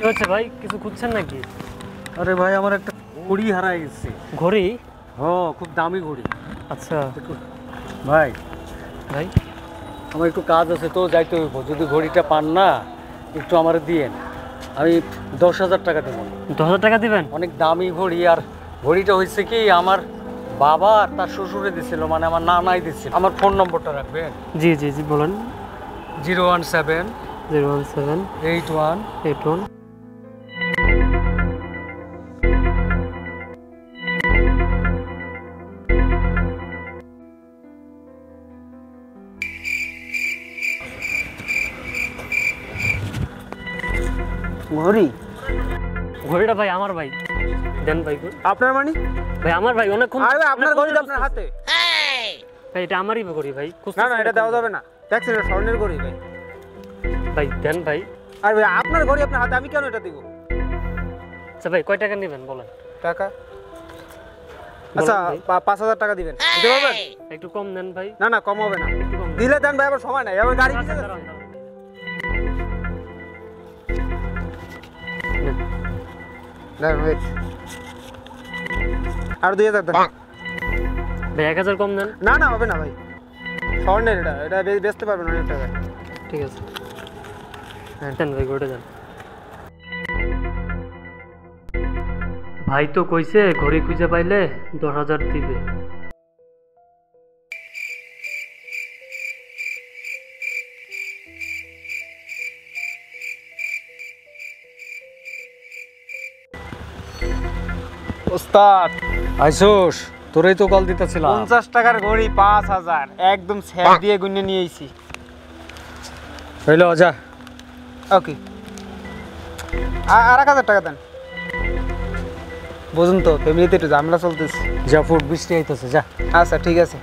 হচ্ছে ভাই, কিছু খুঁজছেন নাকি? আরে ভাই আমার একটা ঘড়ি হারাই গেছে। ঘড়ি? খুব দামি ঘড়ি। আচ্ছা ভাই ভাই, আমার একটু কাজ আছে তো যাইতে হইব, যদি ঘড়িটা পান না একটু আমার দিয়েন, আমি 10,000 টাকা দেবো। 10,000 টাকা দিবেন? অনেক দামি ঘড়ি, আর ঘড়িটা হয়েছে কি আমার বাবা আর তার শ্বশুরে দিছিল, মানে আমার নানাই দিছিল। আমার ফোন নম্বরটা রাখবেন? জি জি জি বলেন। 017 017 81 81 ঘড়ি। ঘড়িটা ভাই আমার ভাই, দেন ভাই। আপনার মানে? ভাই আমার ভাই, অনেকক্ষণ। আরে আপনার ঘড়ি তো আপনার হাতে। ভাই এটা আমারই ঘড়ি ভাই। না না, এটা দেওয়া যাবে না, দেখছেন এটা স্বর্ণের ঘড়ি ভাই। ভাই দেন ভাই। আরে ভাই আপনার ঘড়ি আপনার হাতে, আমি কেন এটা দিব? আচ্ছা ভাই, কয় টাকা নেবেন বলেন? টাকা? আচ্ছা 5,000 টাকা দিবেন, দিতে পারবেন? একটু কম দেন ভাই। না না, কম হবে না। একটু কম দিলে দেন ভাই, আবার সময় নাই, আমার গাড়ি কিনে দেন। যাচ্ছে। দেন ভাই, আর 2,000 দেন। ভাই 1,000 কম দেন। না না, হবে না ভাই, স্বর্ণের এটা, এটা বেচতে পারবেন অনেক টাকা। ঠিক আছে, দেন ভাই, ঘড়িটা দেন। ভাই তো কইছে ঘড়ি খুঁজে পাইলে 10,000 দিবে। ওস্তাদ আইসোস, তোরাই তো কল দিতেছিলাম। 50 টাকার ঘড়ি 5,000, একদম স্যাপ দিয়ে গুনে নিয়ে আইছি। হইলো যা। ওকে, আর 1,000 টাকা দেন। বুঝুন তো, ফ্যামিলিতে একটু ঝামেলা চলতেছে। যা, ফুট বৃষ্টি আইতেছে, যা। আচ্ছা ঠিক আছে।